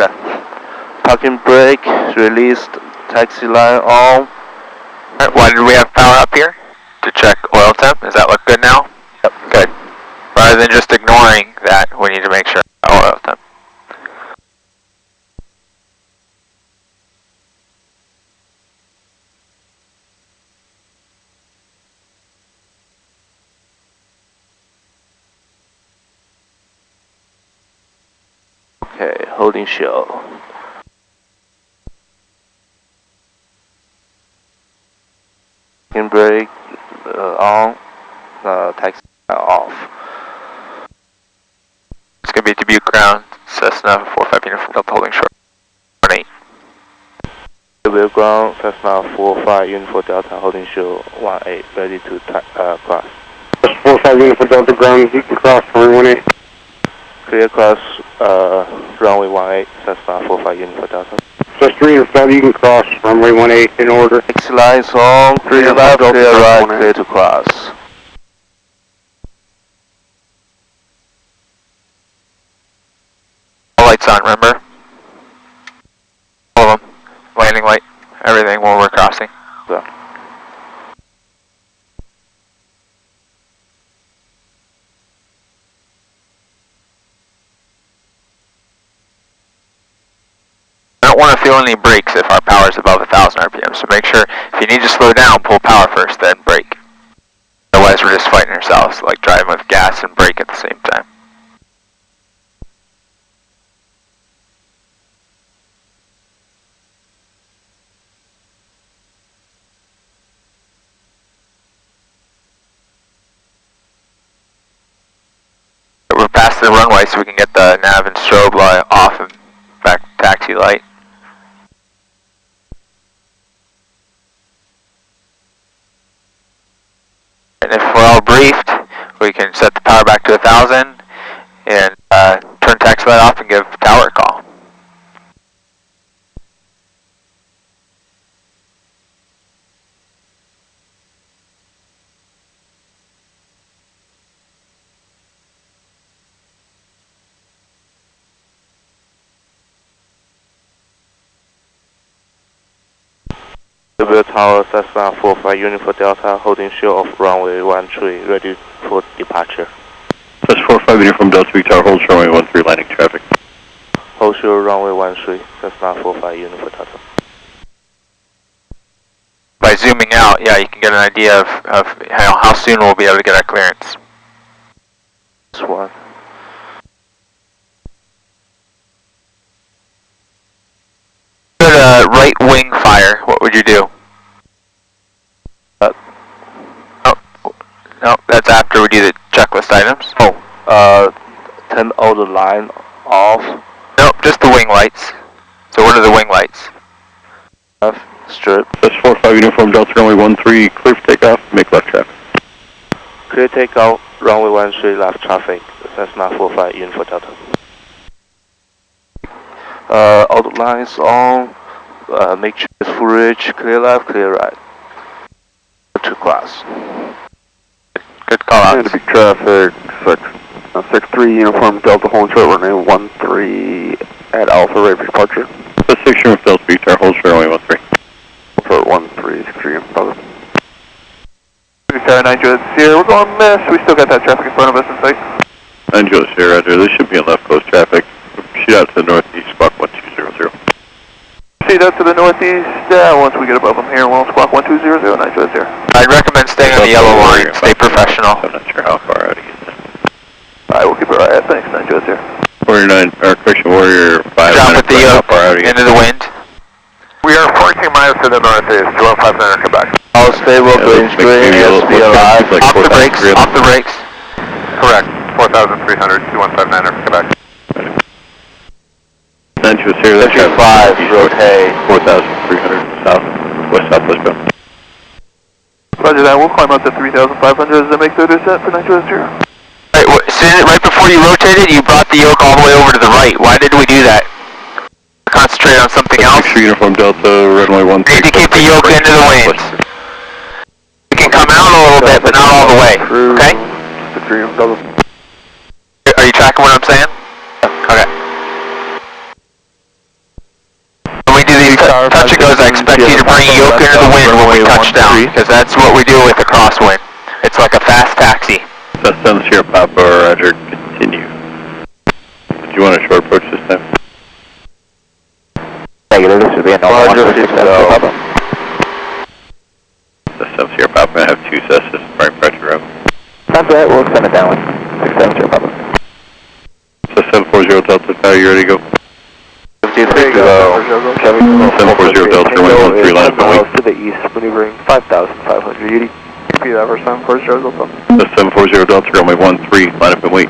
Okay. Parking brake, released, taxi line on. Alright, why did we have power up here? To check oil temp. Does that look good now? Yep. Good. Rather than just ignoring that, we need to make sure oil temp. Okay, holding shell. Parking brake on, taxi off. It's going to be Dubuque ground, Cessna 45 uniform Delta holding short. 18. Dubuque ground, Cessna 45 uniform Delta holding short 18, ready to cross. 45 uniform Delta ground, you can cross runway 18. Clear cross runway 18, Cessna 45 uniform Delta. Just 3 and 5, you can cross runway 18 in order. Taxi lines on, clear left, clear right, clear to cross. All lights on, remember? All of them. Landing light, everything while we're crossing. Yeah. I don't want to feel any brakes if our power is above 1,000 RPM, so make sure if you need to slow down, pull power first, then brake. Otherwise we're just fighting ourselves, like driving with gas and brake at the same time. We're past the runway so we can get the nav and strobe light off and back to taxi light. And if we're all briefed, we can set the power back to 1,000 and turn taxi light off and give tower a call. Dubuque Tower, Cessna 45 uniform Delta holding short of runway 13, ready for departure. Cessna 45 uniform Delta Tower, hold runway 13, landing traffic. Hold short runway 13, Cessna 45 uniform Delta. By zooming out, yeah, you can get an idea of how soon we'll be able to get our clearance. This one. Good right wing fire, what would you do? No, that's after we do the checklist items. Turn all the line off. Nope, just the wing lights. So what are the wing lights? Left strip. Cessna 45 uniform Delta runway 13, clear for takeoff, make left traffic. Clear takeoff, runway 13, left traffic, Cessna 45 uniform Delta. All the lines on, make sure it's full reach, clear left, clear right. To cross. Good call out. Big traffic, 6-3 uniform Delta holding short runway 13 at Alpha, ready for departure. Cessna 6 uniform Delta Tower, hold short runway 13. Hold short 13, 6-3 uniform. Tower 9 Juliet Sierra, we're going miss. We still got that traffic in front of us in sight. 9 Juliet Sierra, Roger. This should be in left coast traffic. Shoot out to the northeast, squawk 1200. See that to the northeast, once we get above them here, we'll squawk 1200, 9 Juliet Sierra. I'd recommend staying on the yellow line, stay professional. I'm not sure how far out he is. Alright, we'll keep it right. Thanks, 9 Juliet Sierra. Warrior 9, or correction, Warrior 5. Drop with the yoke into the wind. We are 14 miles to the northeast, 215 come back. All stable, green screen, SB alive. Like Off the brakes, off the brakes. Correct, 4,300, 2159er, Quebec. 9 Juliet Sierra, 55, rotate. 4,300 south, southwest bound. Roger that, we'll climb up to 3,500 as they make their descent for 9 Juliet Sierra. Right before you rotated, you brought the yoke all the way over to the right. Why did we do that? Concentrate on something else? Uniform Delta, runway 13. We need to keep the yoke into the wind. You can come out a little bit, but not all the way, okay? Are you tracking what I'm saying? Okay. touch and goes, I expect you to bring yoke into the wind when we touch down, because that's what we do with the crosswind. It's like a fast taxi. Cessna Sierra Papa, roger, continue. Do you want a short approach this time? Negative, this should be a normal 136 Papa. Cessna Sierra Papa, I have 2 Cessnas, prime pressure up. Sounds right, we'll extend it downwind. 67 Sierra Papa. Cessna 740 Delta Tower, you ready to go? 53 below. 740 Delta, runway 13, line up and wait. To the east, maneuvering 5,500. UD. Repeat that for 740 Delta. That's 740 Delta, runway 13, line up and wait.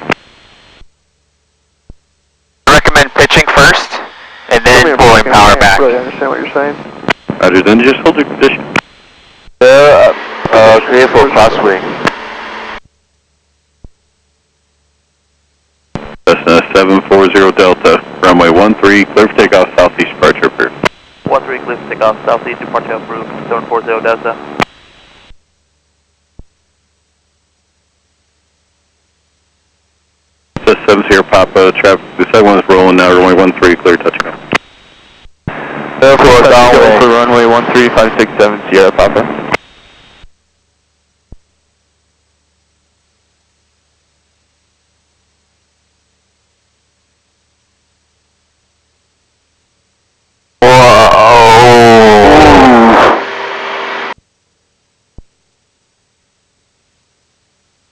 I recommend pitching first, and then pulling power I back. don't really understand what you're saying. Roger, then just hold your position. Clear for crosswind. Cessna 740 Delta, runway 13, clear for takeoff, southeast departure approved. 13 clear to take off, southeast departure approved, 740 Delta. Cessna 7 Sierra Papa, traffic, the second one is rolling now, runway 13, clear touching off. Therefore, downwind. For runway 13567 Sierra Papa.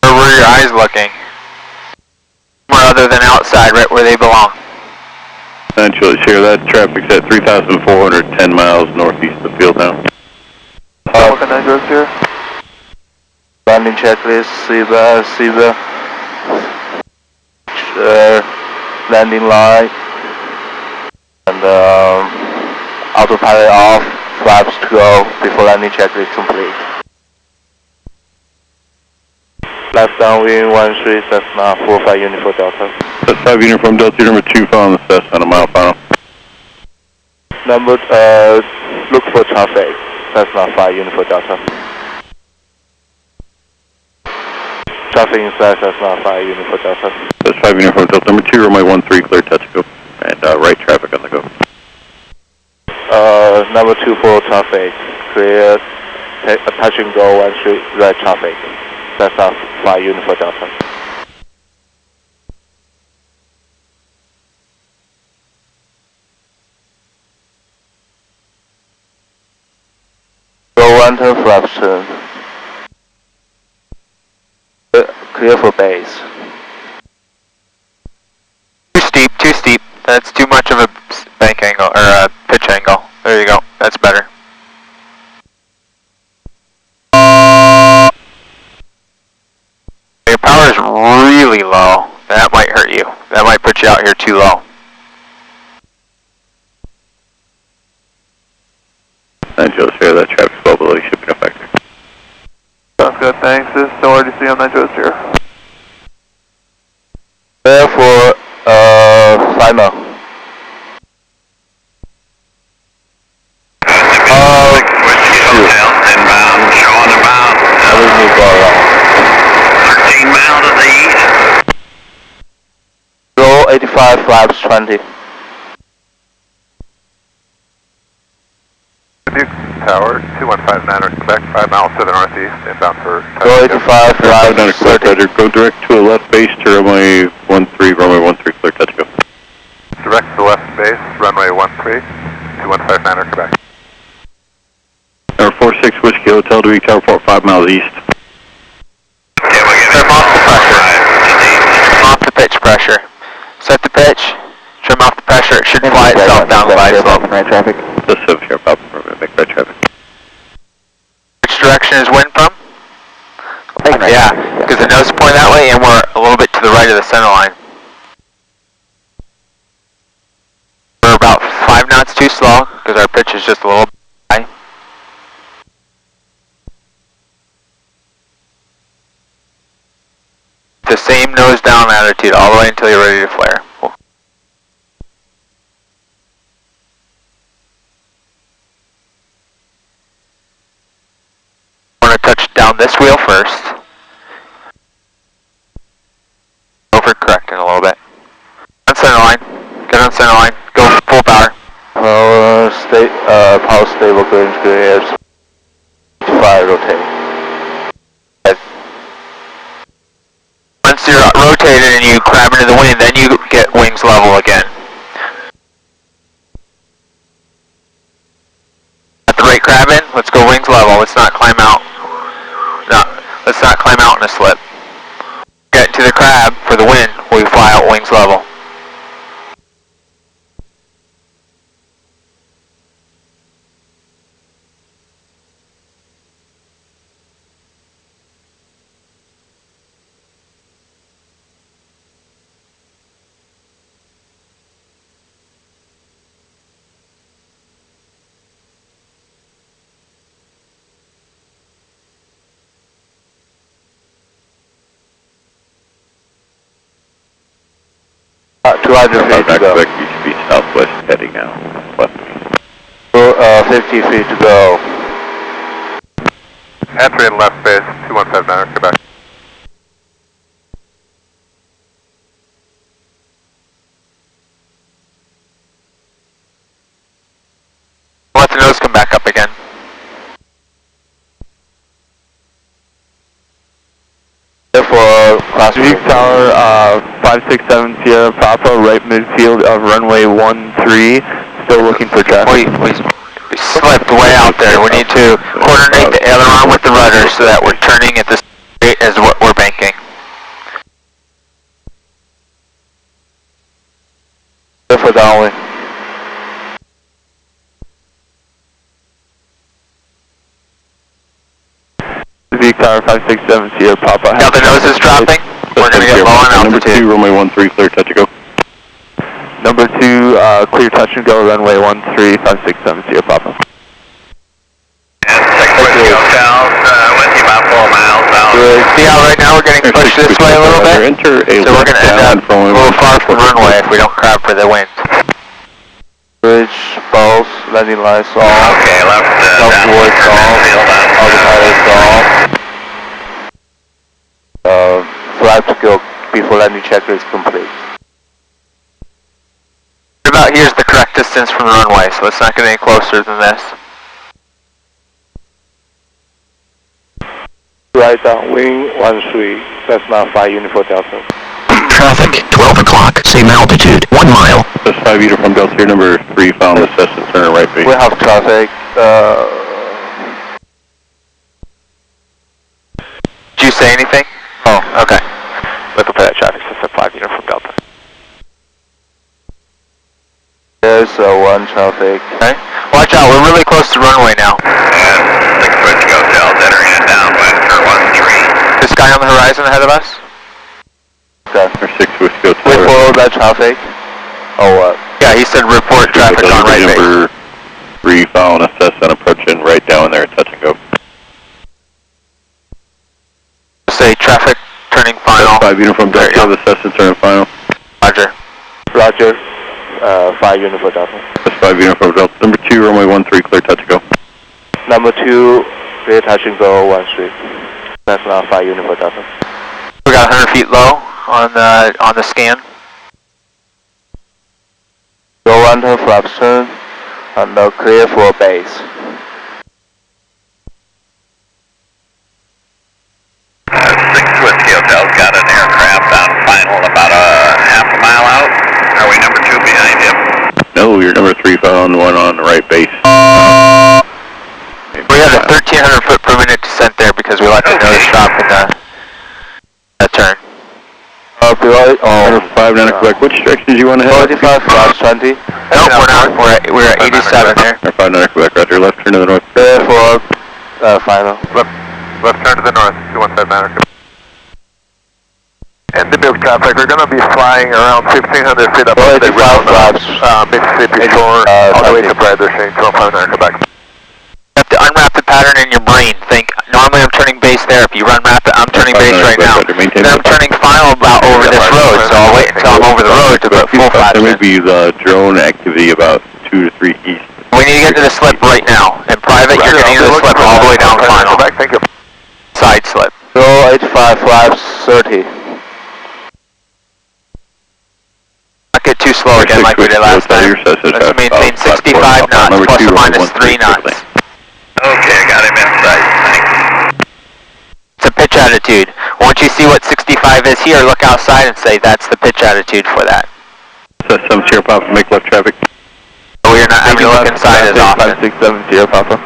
Where were your eyes looking? Somewhere other than outside, right where they belong. Central Sierra, that traffic's at 3,410 miles northeast of the field now. Looking at goes here. Landing checklist, SIBA, landing line, and autopilot off, flaps to go before landing checklist complete. Left downwind 13 Cessna 45 Uniform Delta. That's 5 Uniform Delta, number 2 following the Cessna on a mile final. Number, look for traffic, Cessna 5 Uniform Delta. Traffic inside Cessna 5 Uniform Delta. That's 5 Uniform Delta, number 2, runway 13, clear touch go. And right traffic on the go. Number 2 for traffic, clear, touch and go, 13 right traffic. Cessna 5 Uniform Delta. Go enter flaps turn. Clear for base. Too steep. That's too much of a bank angle, or a pitch angle. There you go, that's better. Your power is really low. That might hurt you. That might put you out here too low. Angelo Sierra, that traffic's well below shipping effector. Sounds good, thanks. This is still RDC on Nitros here. Therefore, Simon. Inbound, showing about 13 miles to the east. Roll 85 flaps 20. Duke Tower, 2159 Quebec, 5 miles to the northeast, inbound for... Roll 85 flaps 30. Go direct to a left base to runway 13, runway 13, clear touch go. Direct to the left base, runway 13, 2159 Quebec. Number 46 Whiskey Hotel to reach Tower 5 miles east. Yeah, we're Trim off the pressure. Trim off the pitch pressure. Set the pitch. Trim off the pressure. It should fly itself down the glide slope. Right traffic. That's 7 Sierra Papa, make right traffic. Which direction is wind from? Right. Yeah, because the nose is pointing that way, and we're a little bit to the right of the center line. We're about 5 knots too slow, because our pitch is just a little high. The same nose down attitude all the way until you're ready to flare. Cool. We're going to touch down this wheel first. Overcorrecting a little bit. On center line. Get on center line. Go full power. Stay power stable, going clear, 5 rotate. Once you're rotated and you crab into the wind, then you get wings level again. At the right crab in, let's go wings level. Let's not climb out. No, let's not climb out in a slip. Get to the crab for the wind, we fly out wings level. Uh, 200 feet to go. Back you should be southwest heading now. West. 50 feet to go. Entry in left base, 2159, Quebec. Let the nose come back up again. For class Zeke Tower, 567 Sierra Papa, right midfield of runway 13, still looking for traffic. We slipped way out there. We need to coordinate the aileron with the rudder so that we're turning at the same rate as what we're banking. for downwind. Zeke Tower 567 Sierra Papa. Now the nose is dropping. We're going to get low on Number altitude. 2, runway 13, clear, touch and go. Number 2, clear touch and go, runway 13, 567 Sierra Papa. And 6 Whiskey Hotels, with you about 4 miles out. See how right now we're getting pushed this way a little bit? Enter a So we're going to end up a little far from runway if we don't crowd for the wind. Bridge, bows, landing lights off. Okay, left Southwards off. Autopilot off. Flight to go before landing checker is complete. About here's the correct distance from the runway, so let's not get any closer than this. Right downwind, 13, Cessna 5 Uniform Delta. Traffic, 12 o'clock, same altitude, 1 mile. That's 5 Uniform Delta here, number 3, found the Cessna, turn right base. We have traffic. Did you say anything? Oh, okay. Look up that traffic, Cessna 5 Uniform Delta. There's one traffic. Okay. Watch out, we're really close to runway now. And 6 Whiskey Hotels, entering it downwind for 13. This guy on the horizon ahead of us? Okay. Or 6 Whiskey We Hotel. follow that traffic. Oh, what? Yeah, he said report traffic on right base. Number 3, found a Cessna approaching right down there, touch and go. Say traffic turning final. 5 Uniform Delta, the Cessna turn final. Roger. Roger. 5 Uniform Delta. That's 5 Uniform Delta. Number 2, runway 13, clear, touch and go. Number 2, clear touch and go, 13. Cessna 5 Uniform Delta. We got 100 feet low on the scan. Go under flaps turn and clear for base. 6 Whiskey Hotels got an aircraft on final about a half a mile out. Are we number 2 behind him? No, you're number 3, found one on the right base. We had a 1,300 foot per minute descent there because we let the nose drop in the turn. Number 5, down at Quebec. Which direction did you want to head? 45 flaps 20. Nope, we're not. We're at 87 there. Number 5, down at Quebec. Roger, left turn to the north. Clear for final. Left turn to the north, 2159. And the milk traffic, we're going to be flying around 1,500 feet above the ground, Mississippi shore, all the way to Bradley, 1259 Quebec. You have to unwrap the pattern in your brain. Think, normally I'm turning base there. If you unwrap it, I'm turning base right now. Then I'm turning final about over this road, so I'll wait until I'm over the road to put full flaps There may in. be the drone activity about 2 to 3 east. We need to get to the slip right now. In private, you're getting to the slip all the way down final. Thank you. Side slip. Go 85 flaps 30. Not get too slow again like we did last time. Let's maintain 65 knots. Number plus 2, or minus 3 runway 13 knots. quickly. Okay, I got him in sight. Thanks. It's a pitch attitude. Once you see what 65 is here, look outside and say that's the pitch attitude for that. Cessna 7 Sierra Papa, make left traffic. We're not having to look inside as often. 567 Sierra Papa.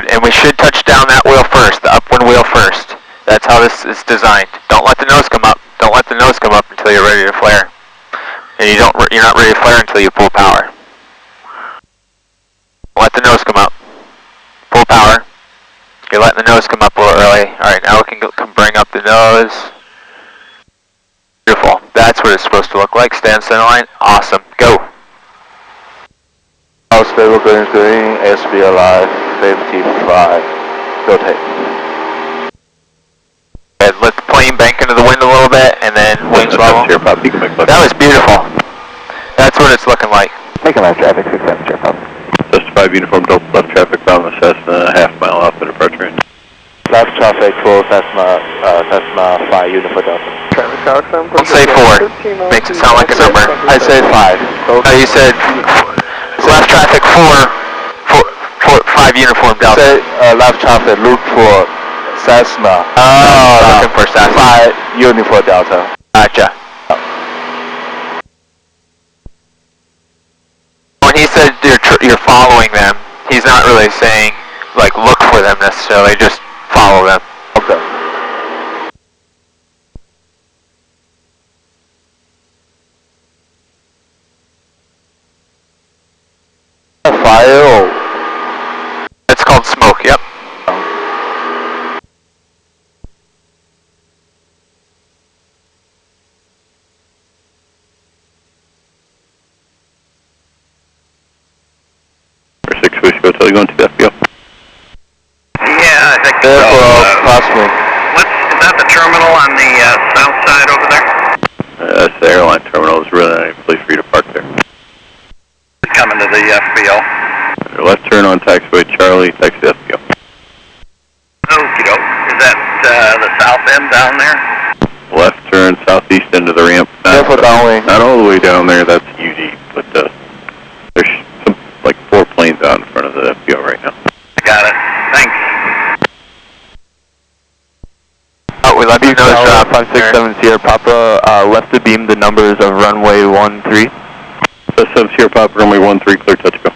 And we should touch down that wheel first, the upwind wheel first. That's how this is designed. Don't let the nose come up. Don't let the nose come up until you're ready to flare. And you're not ready to flare until you pull power. Let the nose come up. Pull power. You're letting the nose come up a little early. Alright, now we can bring up the nose. Beautiful. That's what it's supposed to look like. Stand center line. Awesome. Go. Now stable going green, SB alive, 55. Go take. And let the plane bank into the wind a little bit, and then wings level. Sierra Papa, you can make left. That was beautiful. That's what it's looking like. Making left traffic, 67 Sierra Papa. Cessna 5 uniform Delta left traffic bound the Cessna, half mile off the departure range. Left traffic for Cessna 5 uniform Delta. Don't say 4. Makes it sound like a number. I say 5. No, you said left traffic 5 uniform Delta. Say left traffic, look for Cessna. Oh, looking for Cessna. 5 uniform Delta. Gotcha. When he said you're following them, he's not really saying like look for them necessarily, just follow them. Okay. Fire or It's called smoke, yep. Number 6 Wish Hotel, you going to the FBO? Yeah, I think so. therefore cross me. Is that the terminal on the south side over there? That's the airline terminal, there's really not any place for you to park there. Coming to the FBO. Your left turn on taxiway Charlie, taxi to FBO. Okie doke. Is that the south end down there? Left turn southeast end of the ramp. Careful downwind. Not all the way down there, that's UD, but there's some, like 4 planes out in front of the FBO right now. Got it. Thanks. Oh, we left you nose drop. 567 Sierra Papa, left to beam the numbers of runway 13. That's 7 Sierra Papa, runway 13, clear touch go.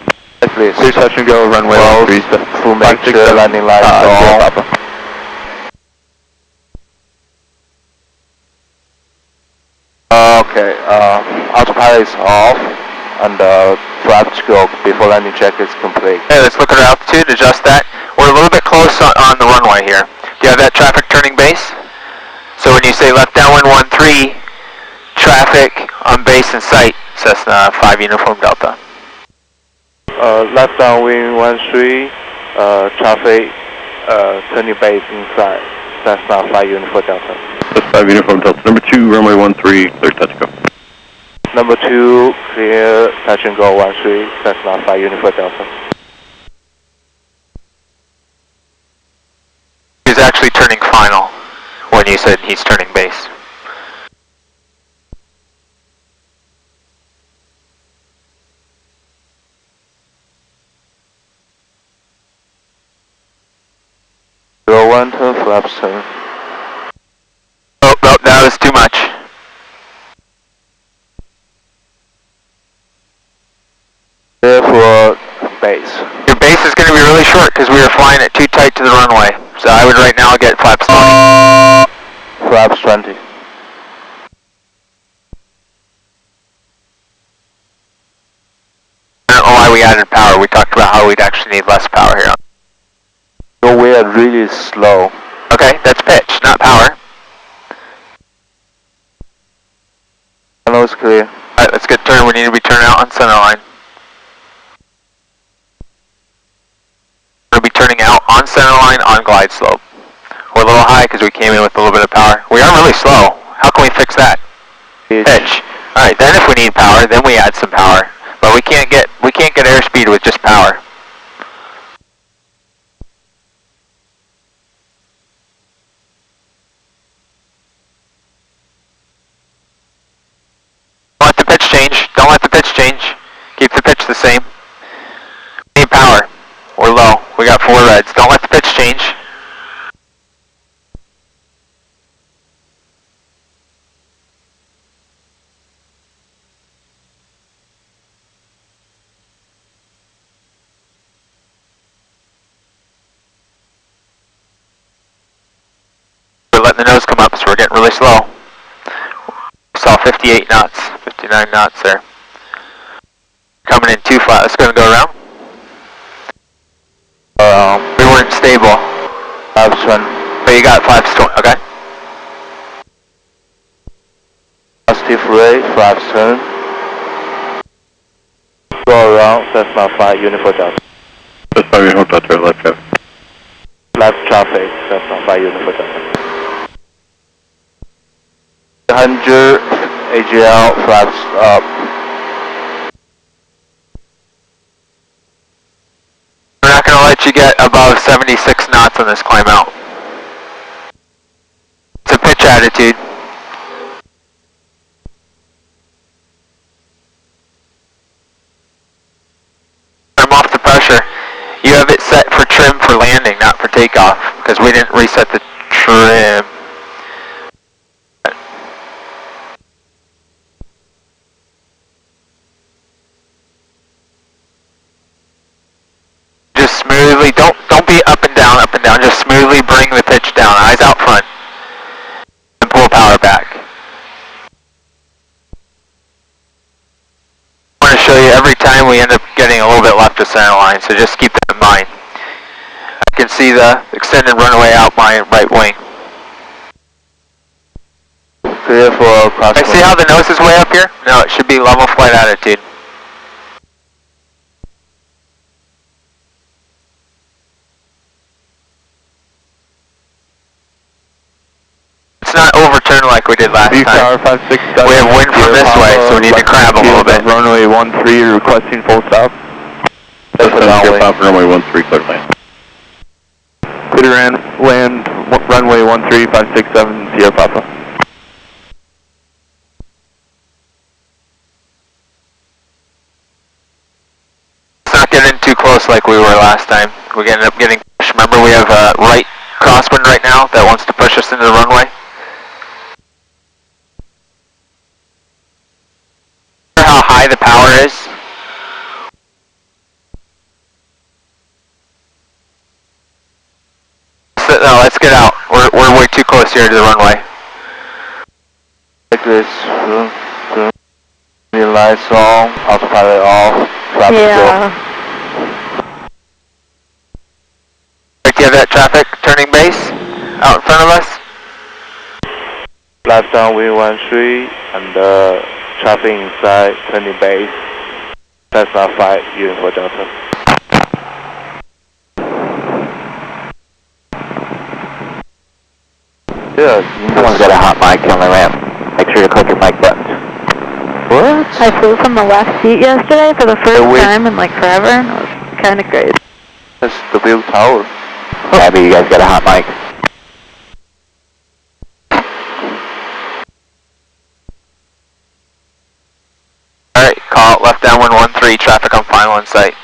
Please. Clear touch and go, runway 13. Full make sure landing lights Sierra on. Papa. Okay, autopilot is off and flaps go before landing check is complete. Hey, let's look at our altitude, adjust that. We're a little bit close on the runway here. Do you have that traffic turning base? So when you say left downwind 13, traffic on base in sight, Cessna 5 uniform Delta. Left downwind 13, traffic turning base inside, Cessna 5 uniform Delta. That's 5 uniform Delta. Number 2, runway 13, clear touch go. Number 2, clear touch and go 13, Cessna 5 uniform Delta. He's actually turning final when you said he's turning base. Go 1 turn, flaps turn. Oh, no, that was too much. Therefore, base. Your base is going to be really short because we were flying it too tight to the runway. So I would right now get flaps 20. Flaps 20. I don't know why we added power. We talked about how we'd actually need less power here. So we are really slow. Okay, that's pitch, not power. Channel is clear. Alright, let's get turned. We need to be turned out on center line. We're going to be turning out on center line on glide slope. We're a little high because we came in with a little bit of power. We are really slow. How can we fix that? Pitch. Alright, then if we need power, then we add some power. But we can't get airspeed with just power. we're getting really slow. Saw 58 knots, 59 knots there. Coming in too flat. Let's go around. We weren't stable. But you got 520, okay. Positive rate, flaps turn. Go around, Cessna 5, Uniform Delta. Cessna Uniform Delta, left traffic. Left traffic, Cessna 5, Uniform Delta. 100 AGL, flaps up. We're not going to let you get above 76 knots on this climb out. It's a pitch attitude. I'm off the pressure. You have it set for trim for landing, not for takeoff, because we didn't reset the trim. Just smoothly, don't be up and down, just smoothly bring the pitch down, eyes out front, and pull power back. I want to show you every time we end up getting a little bit left of center line, so just keep that in mind. I can see the extended runway out my right wing. Clear for cross. I see how the nose is way up here? No, it should be level flight attitude. It's not overturned like we did last time. Tower 567. We have wind from this way, so we need to crab a little bit. Runway 13, requesting full stop. Cessna Sierra Papa, runway 13, clear to land. Clear land, runway 13, 567, Sierra Papa. Let's not get in too close like we were last time. We ended up getting pushed. Remember, we have a right crosswind right now that wants to push us into the runway. How high the power is. So, no, let's get out. We're way too close here to the runway. Like this, green lights on, autopilot off, flaps go. Right, do you have that traffic turning base out in front of us? Left downwind 13 and traffic inside, turning base. Cessna 5, Uniform Delta. Yeah, Someone's got a hot mic on the ramp. Make sure to click your mic buttons. What? I flew from the left seat yesterday for the first time in like forever, and it was kind of great. That's the big tower. Abby, you guys got a hot mic. Alright, call left downwind 13, traffic on final in sight.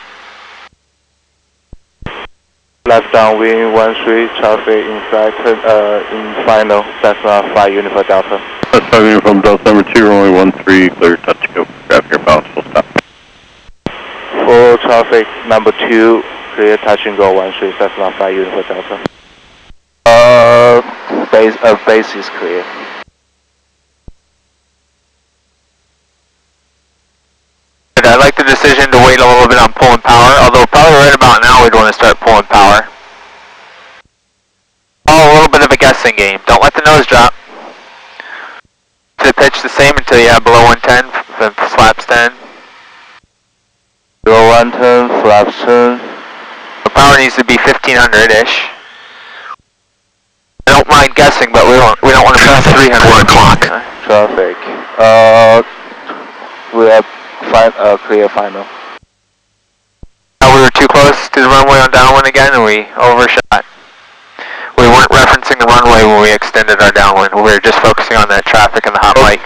Left downwind 13, traffic inside, in final, Cessna 5, Uniform Delta. Cessna Uniform Delta number 2, runway 13, clear, touch, go. Traffic inbound, full stop. Full traffic number 2, clear, touch and go 13, Cessna 5, Uniform Delta. Base is clear. I like the decision to wait a little bit on pulling power, although probably right about now we'd want to start pulling power. Oh, a little bit of a guessing game. Don't let the nose drop. To pitch the same until you have below 110, then flaps 10. Below 110, flaps 10. The power needs to be 1500-ish. I don't mind guessing, but we don't want to pass 300. 4 o'clock. Traffic. We have clear final. We were too close to the runway on downwind again, and we overshot. We weren't referencing the runway when we extended our downwind. We were just focusing on that traffic and the hot mic.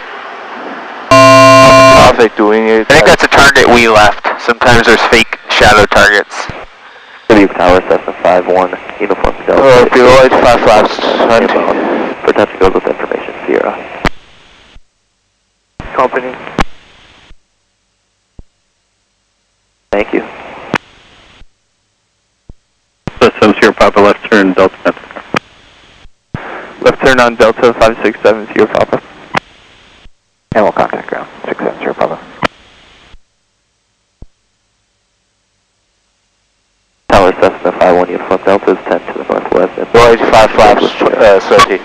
Traffic doing it. I think that's a target we left. Sometimes there's fake shadow targets. City Tower, Cessna 5-1, Uniform Delta. Below 85 flaps 20. For touch goes with information, Sierra. Company. Thank you. Cessna Sierra Papa, left turn, Delta Mexico. Left turn on Delta 567 Sierra Papa. And we'll contact ground. 67 Sierra Papa. Tower Cessna 51 uniform Delta is 10 to the northwest. And 485 flaps, 30.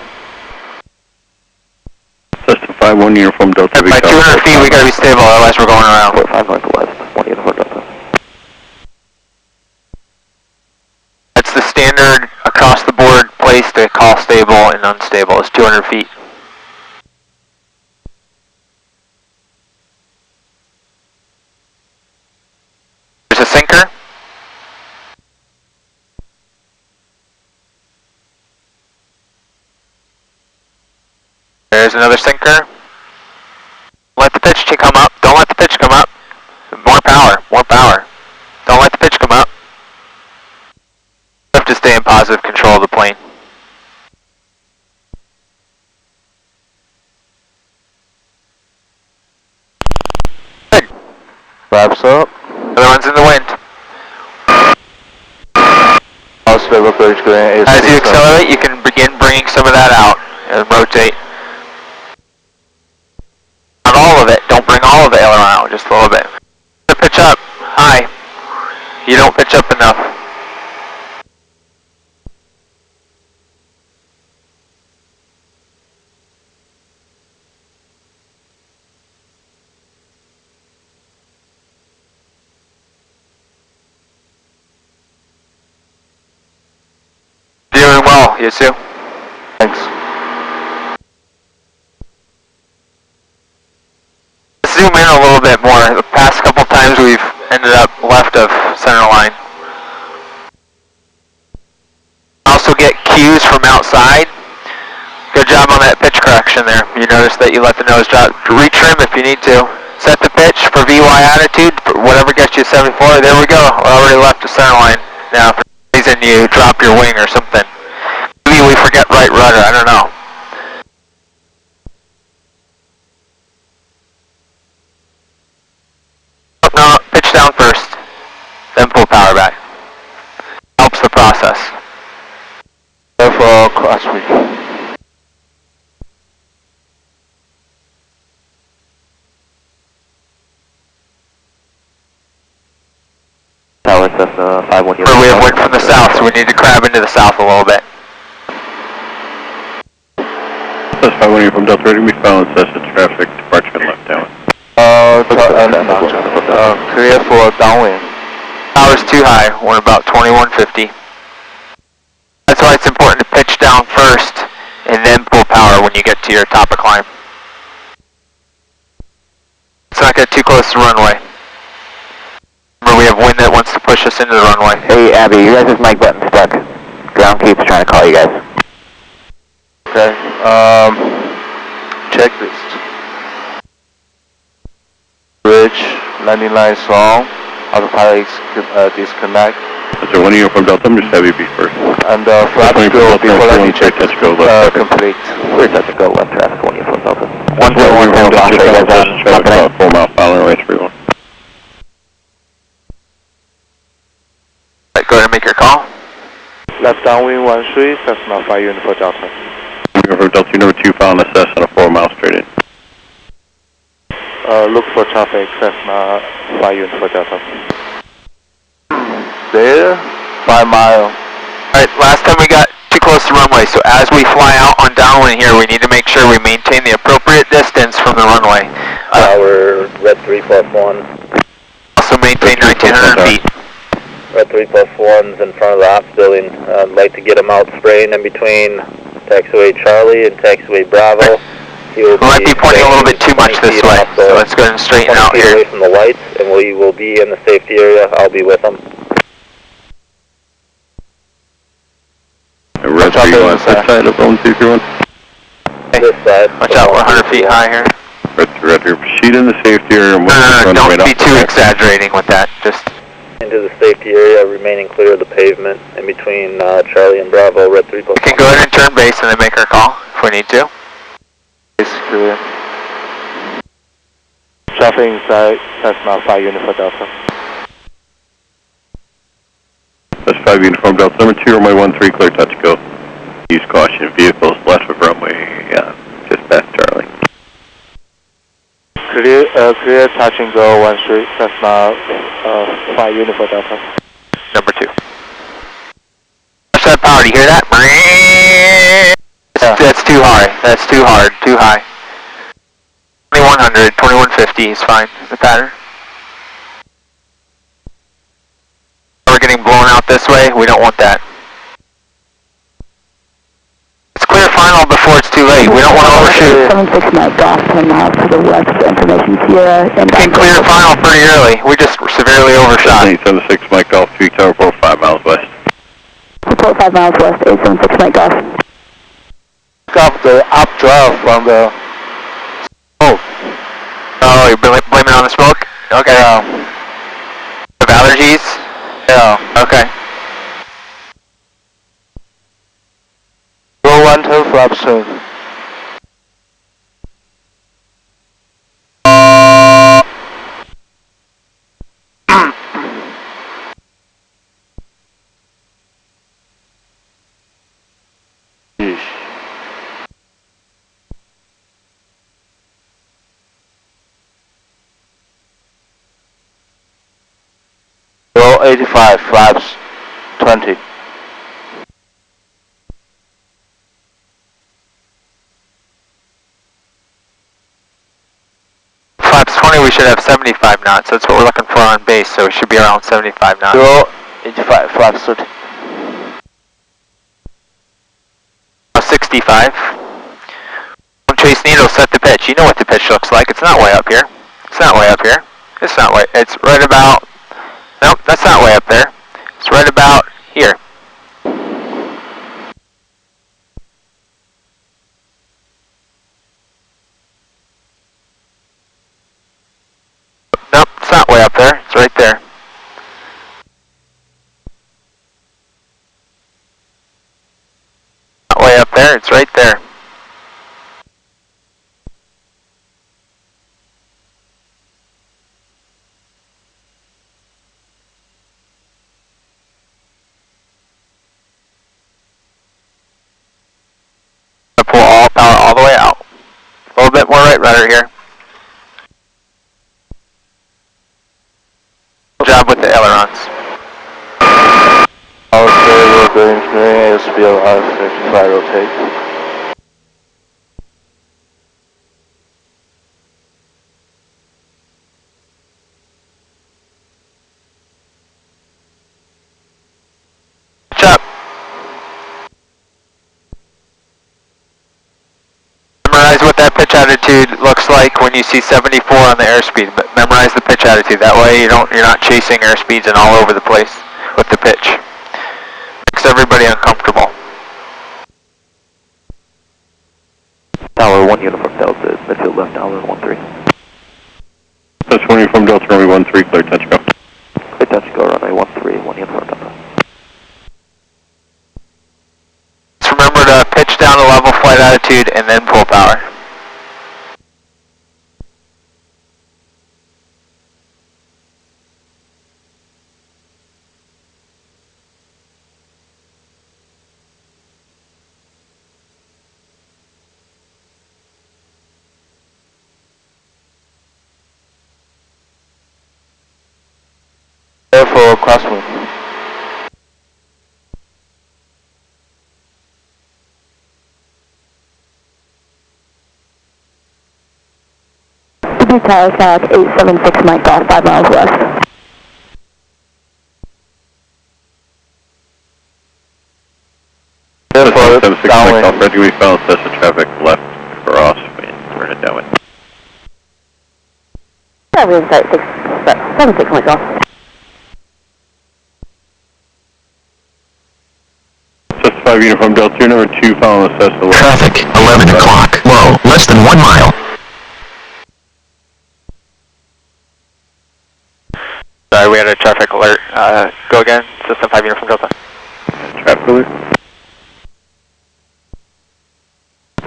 Cessna 51 uniform Delta. At by 200 feet, we gotta be stable, otherwise we're going around. 45 northwest, 1 uniform Delta. That's the standard across the board place to call stable and unstable is 200 feet. There's a sinker. There's another sinker. Let the pitch come up. Don't let the pitch come up. More power, more power. Don't let the pitch come up. You have to stay in positive control of the plane. Good. Flaps up. Other one's in the wind. House stable bridge going. As you accelerate, you can begin bringing some of that out and rotate. Not all of it. Don't bring all of the aileron out, just a little bit. Pitch up high. You don't pitch up enough. Doing well, you too. Thanks. Zoom in a little bit more. The past couple times we've ended up left of center line. Also get cues from outside. Good job on that pitch correction there. You notice that you let the nose drop. Retrim if you need to. Set the pitch for VY attitude. Whatever gets you 74. There we go. We're already left of center line. Now for some reason you drop your wing or something. Maybe we forget right rudder. I don't know. No, pitch down first, then pull power back. Helps the process. Therefore, cross me. Tower Cessna 51 uniform. We have wind from the south, so we need to crab into the south a little bit. Cessna 51 uniform Delta, ready to be following Cessna traffic, departure left down. Clear for downwind. Power's too high, we're about 2150. That's why it's important to pitch down first, and then pull power when you get to your top of climb. Let's not get too close to the runway. Remember, we have wind that wants to push us into the runway. Hey, Abby, you guys' mic button's stuck. Ground keeps trying to call you guys. Okay. Checklist. Bridge, landing line song, autopilot disconnect. That's a 1 uniform Delta, I'm just have you be first. And flaps go before landing check is complete. We're set to go left traffic 1 uniform Delta. 1 uniform Delta, traffic about 4 mile following right 31. Right, go ahead and make your call. Left downwind 13, Cessna 5 uniform Delta. Uniform Delta, number 2 following the Cessna 4 miles straight in. Look for traffic, Cessna 5 uniform Delta. There, 5 mile. Alright, last time we got too close to runway, so as we fly out on downwind here, we need to make sure we maintain the appropriate distance from the runway. Tower, red 3+1. Also maintain 1900 feet. Red 3+1's in front of the ops building. I'd like to get him out spraying in between taxiway Charlie and taxiway Bravo. We might be pointing a little bit too much this way, so let's go ahead and straighten out here. Away from the lights, and we will be in the safety area. I'll be with them. Red 3 on this side of 1231. Hey, this side. Watch out, we're 100 feet high here. Red 3, proceed in the safety area. Don't be too exaggerating with that, just... Into the safety area, remaining clear of the pavement in between Charlie and Bravo, red 3+1. We can go ahead and turn base and then make our call if we need to. Base clear. Traffic inside, Cessna 5 uniform Delta. That's 5 uniform Delta, number 2, runway 13, clear touch, go. Use caution, vehicles left of touch and go 13, Cessna 5 Uniform Delta. Number 2. Watch that power, do you hear that? That's too high, that's too hard, too high. 2100, 2150 is fine, the pattern. We're getting blown out this way, we don't want that. It's clear final before it's too late, we don't want to overshoot. 76 Mike Golf, 10 miles to the west, information Sierra. We can clear final pretty early, we just severely overshot. 876 Mike Golf, 3 Tower, 5 miles west. Report 5 miles west, 876 Mike Golf. Got the updraft from the smoke. Oh, you're blaming it on the smoke? Okay. Of allergies? Yeah. Okay. Roll 1 to flap soon. Roll 85, flaps 20. Flaps 20, we should have 75 knots. That's what we're looking for on base, so we should be around 75 knots. Roll 85, flaps 30. 65. Don't chase needles, set the pitch. You know what the pitch looks like. It's not way up here. It's not way up here. It's not way, it's right about, nope, that's not way up there. It's right about here. Nope, it's not way up there. It's right there. Not way up there. It's right there. Pull all power all the way out. A little bit more right rudder here. Good job with the ailerons. Okay, we're doing engineering, ASBL 55 rotate. Good job. Memorize what that pitch attitude looks like when you see 74 on the airspeed. But memorize the pitch attitude. That way you're not chasing airspeeds and all over the place with the pitch. Makes everybody uncomfortable. Tower 1 Uniform Delta, midfield left, Tower 13. That's 1 Uniform Delta, runway 13, clear touch go. Clear touch go, runway 13, 1 Uniform Delta. Just remember to pitch down to level flight attitude and then pull power. For crosswind. City Tower South, 876 Mike Golf, 5 miles west. That's 76 Mike Golf, ready, we found Cessna traffic left cross, we're headed downwind. Yeah, we have 76 Mike Golf. Cessna 5 Uniform Delta, you're number 2, following the Cessna left. Traffic, 11 o'clock. Low, less than 1 mile. Sorry, we had a traffic alert. Go again. System 5 Uniform Delta. Traffic alert.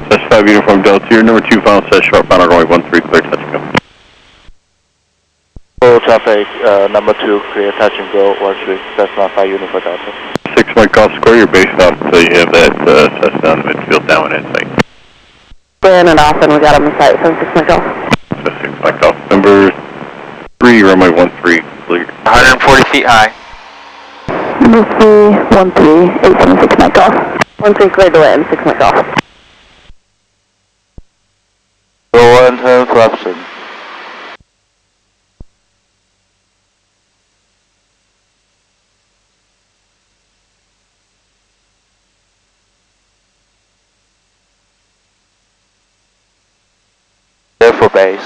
Cessna 5 Uniform Delta, you're number 2, following Cessna sharp, final runway 13, clear touch go. Full traffic, number 2, clear touch and go 13, Cessna 5 Uniform Delta. 6 Mike Golf square, you're based off until you have that Cessna on the midfield downwind at sight. In and off, and we got him in sight, 76 Mike Golf. So 6 Mike Golf, number 3, runway 13, clear. 140 feet high. NBC 13, 876 mic off. 13 cleared to land, 6 mic off. Roll and turn flaps. For base.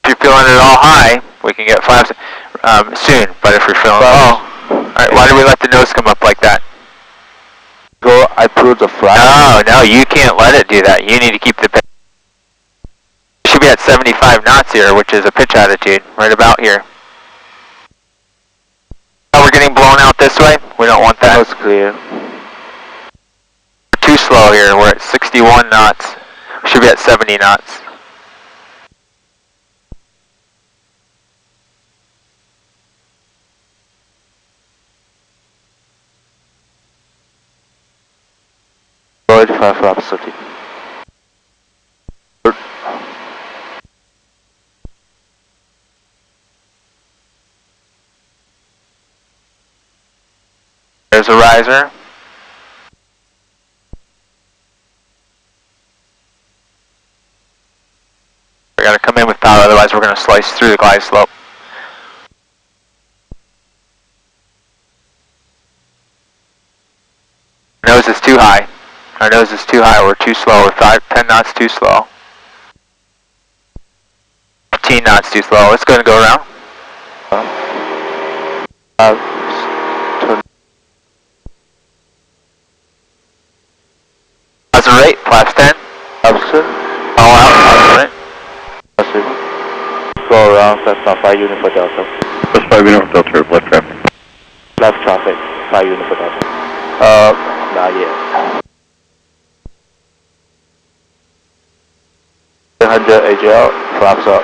If you're feeling it all high, we can get flaps soon. But if you're feeling low, alright, why do we let the nose come up like that? Go, I put the flap. No, you can't let it do that. You need to keep the pitch. You should be at 75 knots here, which is a pitch attitude, right about here. Oh, we're getting blown out this way? We don't want that. That's clear. We're too slow here. We're at 61 knots. We should be at 70 knots. Go 85 flaps 30. There's a riser. We gotta come in with power, otherwise we're gonna slice through the glide slope. Our nose is too high. Our nose is too high. We're too slow. We're 10 knots too slow. 15 knots too slow. Let's go and go around. How's the rate? Flaps 10? Opposite. All out. How's the rate? Go around, Cessna 5 unit for Delta. Plus 5 unit for Delta, left traffic. Left traffic, 5 unit for Delta. Not yet. 100 AGL, flaps up.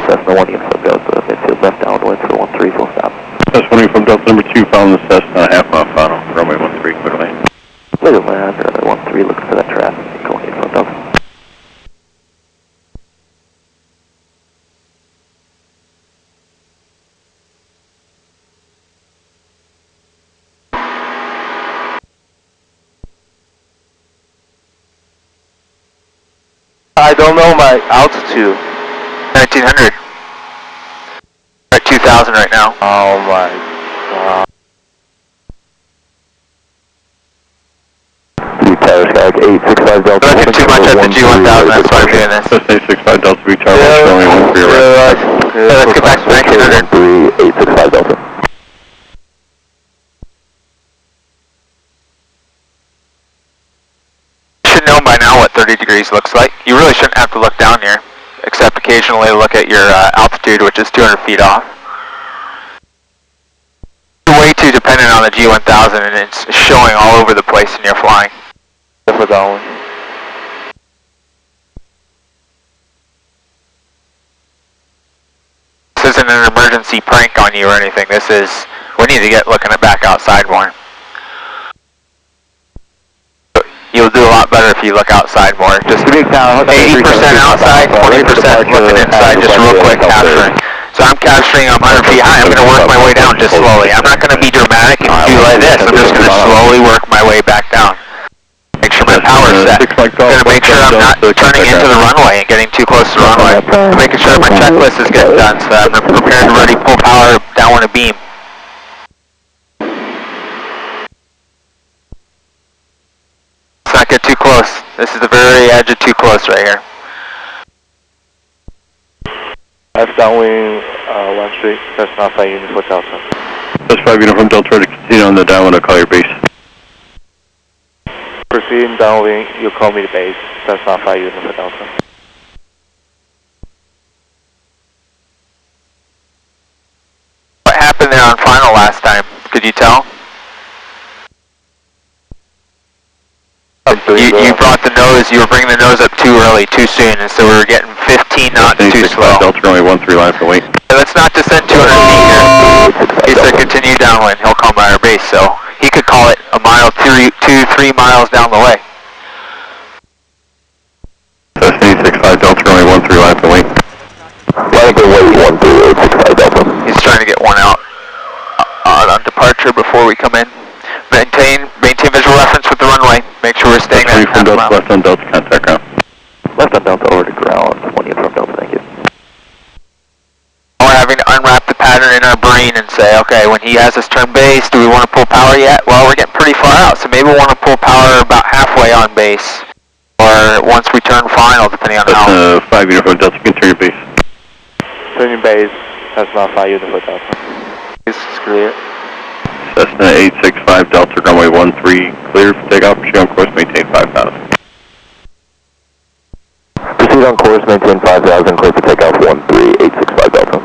Cessna 1 unit from Delta, midfield left downwind for 13, full stop. That's 1 from Delta number 2, following the Cessna, half mile final, runway 13, clear to land. Clear to land, runway 13, looking for that traffic, going in from Delta. I don't know my altitude. 1900. We're at 2000 right now. Oh my god. Tower Sky 865 Delta. We're looking too much at the G1000, that's why we're doing this. Cessna 865 Delta, retard, runway 13, right. Let's get back to 1900. 865 Delta. You should know by now what 30 degrees looks like. You really shouldn't have to look down here, except occasionally look at your altitude, which is 200 feet off. You're way too dependent on the G1000, and it's showing all over the place when you're flying. For down. This isn't an emergency prank on you or anything. This is, we need to get looking at back outside more. You'll do a lot better if you look outside more. Just 80% outside, 20% looking inside, just real quick capturing. So I'm capturing, I'm 100 feet high, I'm going to work my way down just slowly. I'm not going to be dramatic and do like this, I'm just going to slowly work my way back down. Make sure my power's set. I'm going to make sure I'm not turning into the runway and getting too close to the runway. I'm making sure my checklist is getting done so that I'm prepared to ready pull power down on a beam. Let's not get too close. This is the very edge of too close right here. F downwind 13, Cessna 5 unit for Delta. That's 5 unit from Delta to continue on the downwind, I'll call your base. Proceeding downwind, you call me the base. Cessna 5 Uniform Delta. What happened there on final last time? Could you tell? You brought the nose, you were bringing the nose up too early, too soon, and so we were getting 15 knots too slow. Delta runway 13 line for wait. Let's not descend 200 feet here. He said continue downwind, he'll call my base, so he could call it a mile, 3 miles down the way. Cessna 865 Delta runway 13 line for wait. Line for wait 13865 Delta. He's trying to get one out on departure before we come in. Maintain visual reference with the runway. Make sure we're staying at half a mile. Left on Delta, contact ground. Left on Delta over to ground. 1 Uniform Delta, thank you. We're having to unwrap the pattern in our brain and say, okay, when he has us turn base, do we want to pull power yet? Well, we're getting pretty far out, so maybe we'll want to pull power about halfway on base, or once we turn final, depending on how. 5 Uniform Delta, you can turn your base. Turning base, Cessna 5 Uniform Delta. This is clear. Cessna 865 Delta runway 13 clear for takeoff. Proceed on course, maintain 5,000. Proceed on course, maintain 5,000, clear for takeoff 13865 Delta.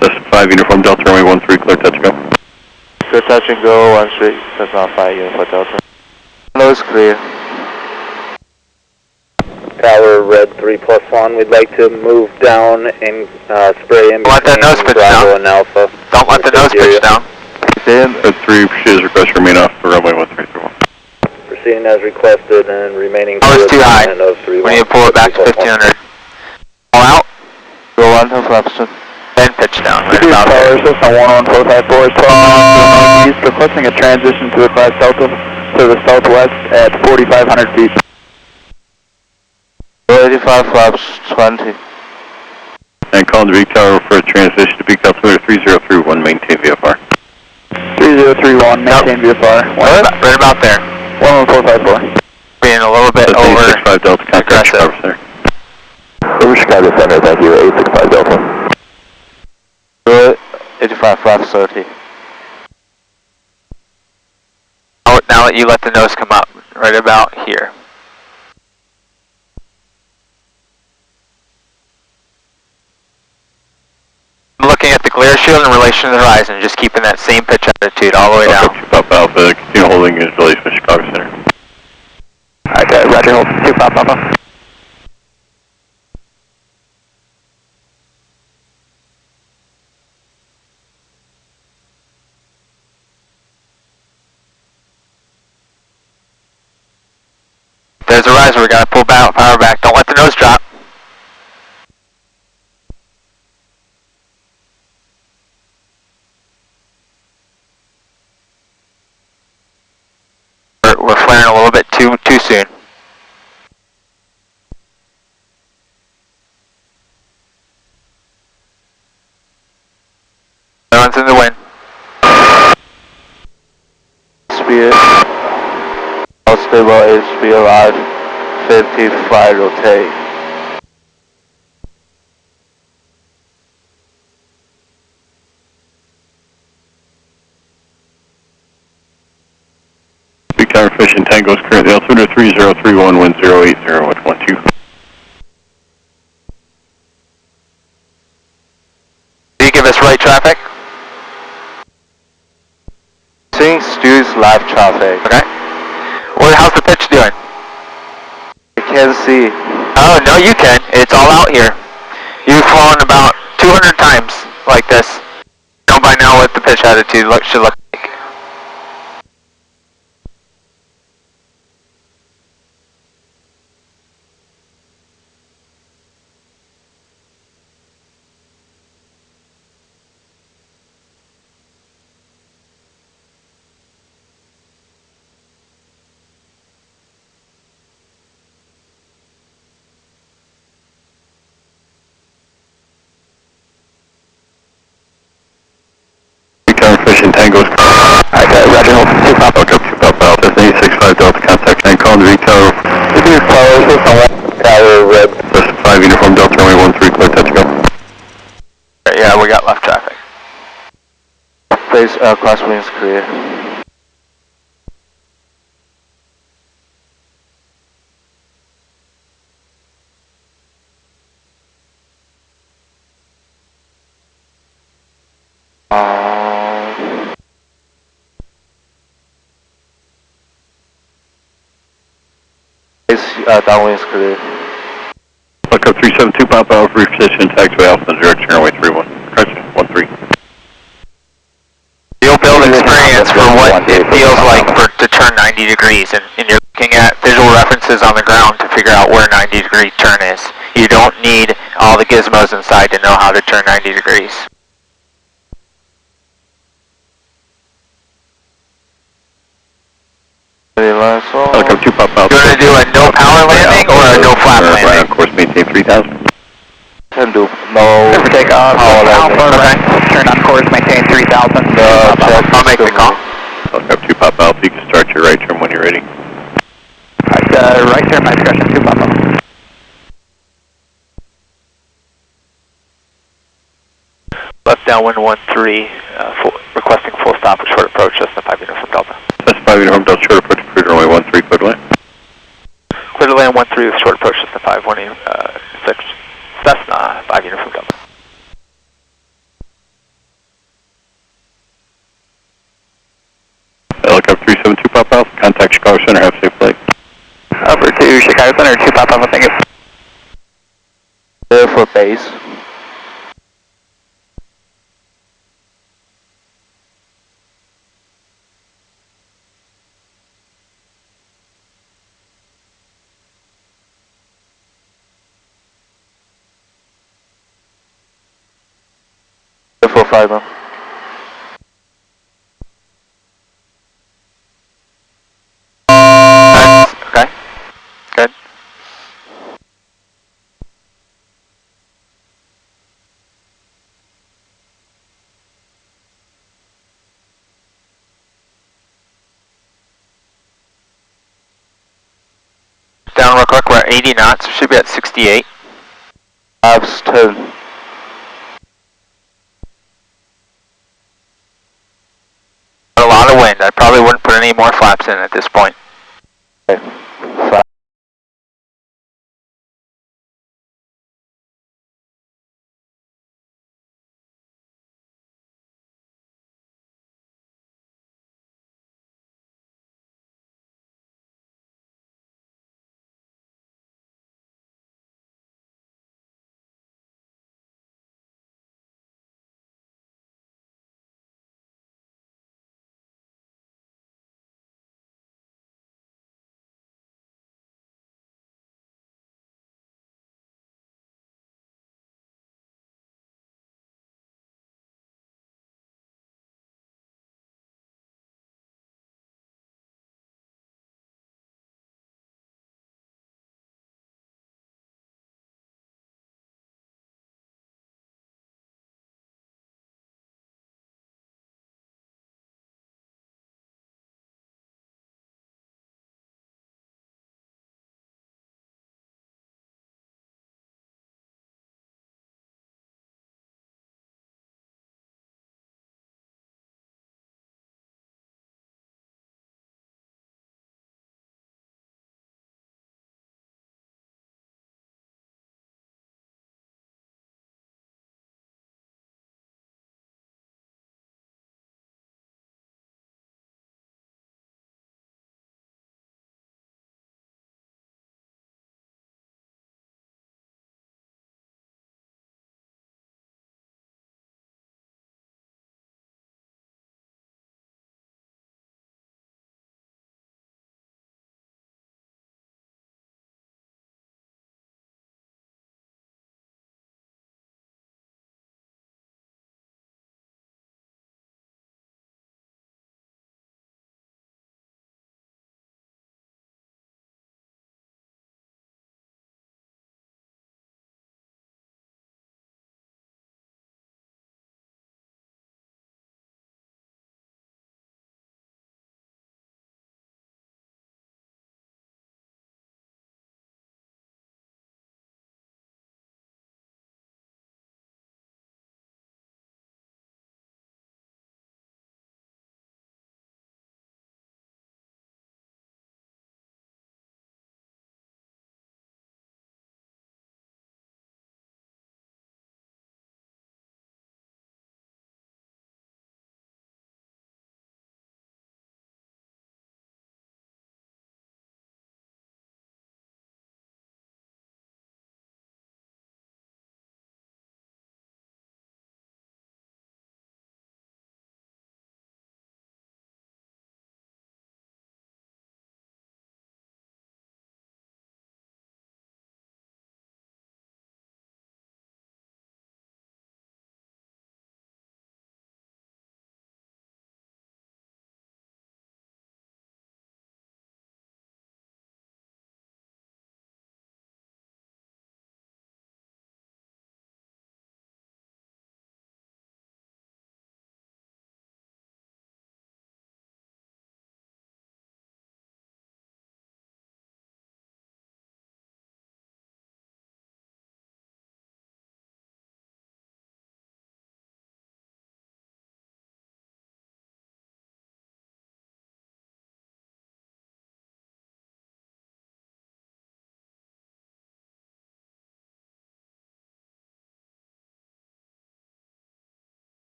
Cessna 5 Uniform Delta runway 13 clear, touch and go. Clear touch and go, 13, Cessna 5 Uniform Delta. Nose clear. Tower red 3+1, we'd like to move down and spray in Let that nose pitch Bravo down. and Alpha. Don't let the nose pitch down. Red 3 proceed as requested, remain off for runway 1331. Proceeding as requested and remaining Oh, it's too high. of 31. We need to pull it back to 1500. All out. Go on to Flapston. Then pitch down. Right about there. Cessna 11454 is 12 miles northeast, requesting a transition to a Class Delta to the southwest at 4,500 feet. 85 flaps 20. And calling the Big Tower for a transition to Big Altimeter 3031, maintain VFR. 3031, maintain VFR. Right about there. 11454. Being a little bit That's over 865 Delta, contact Chicago Center. Over Chicago Center, thank you, 865 Delta. Good. 85 flaps 30. Now that you let the nose come up, right about here. Looking at the glare shield in relation to the horizon, just keeping that same pitch attitude all the way down. Pop Alpha, continue holding in relation to Chicago Center. Alright, roger, hold 2 Pop Alpha. There's a riser, we gotta pull power back. Don't let the nose drop. We're flaring a little bit too soon. Everyone's in the wind. Speed. All stable HP arrive. 55 rotate. Big Tower Fish and Tango is currently altimeter 3031, wind 080 at 12. Do you give us right traffic? Seeing Stu's live traffic. Okay. Well, how's the pitch doing? I can't see. Oh, no you can. It's all out here. You've flown about 200 times like this. Know by now what the pitch attitude should look like. Fish and Tango is Roger, hold 2 Pop Alpha. 2 Pop Alpha, 865 Delta, contact and calling the Big Tower. Tower red. 5 Uniform Delta, runway 13 clear, touch and go. Yeah, we got left traffic. Face crosswinds clear. Downwind is clear. Look up 372, pop out, reposition, taxiway Alpha in the direction runway 31. Correction, 13. You'll build experience for what it feels like to turn 90 degrees, and you're looking at visual references on the ground to figure out where 90-degree turn is. You don't need all the gizmos inside to know how to turn 90 degrees. Look up 2, pop out. You want to do a no power landing or a no flap landing? Right on course, maintain 3000. Can do no Clear for takeoff. power landing. Alpha, right. Turn on course, maintain 3000. I'll make the call. Look up 2, pop out. You can start your right turn when you're ready. Alright, right turn, my discretion, 2 pop up. Left downwind 13, requesting full stop with short approach, Cessna 5 uniform Delta. Cessna 5 uniform Delta, short approach, clear to runway 13, clear to land. Clear to land 13 with short approach, Cessna 5, 6, Cessna 5 uniform Delta. Look up 372, pop out. Contact Chicago Center, have a safe flight. Over to Chicago Center, 2 pop up, thank you. Clear for base. Clear for 5 now. Okay, good. Down real quick, we're at 80 knots, should be at 68. Flaps 10. A lot of wind, I probably wouldn't put any more flaps in at this point.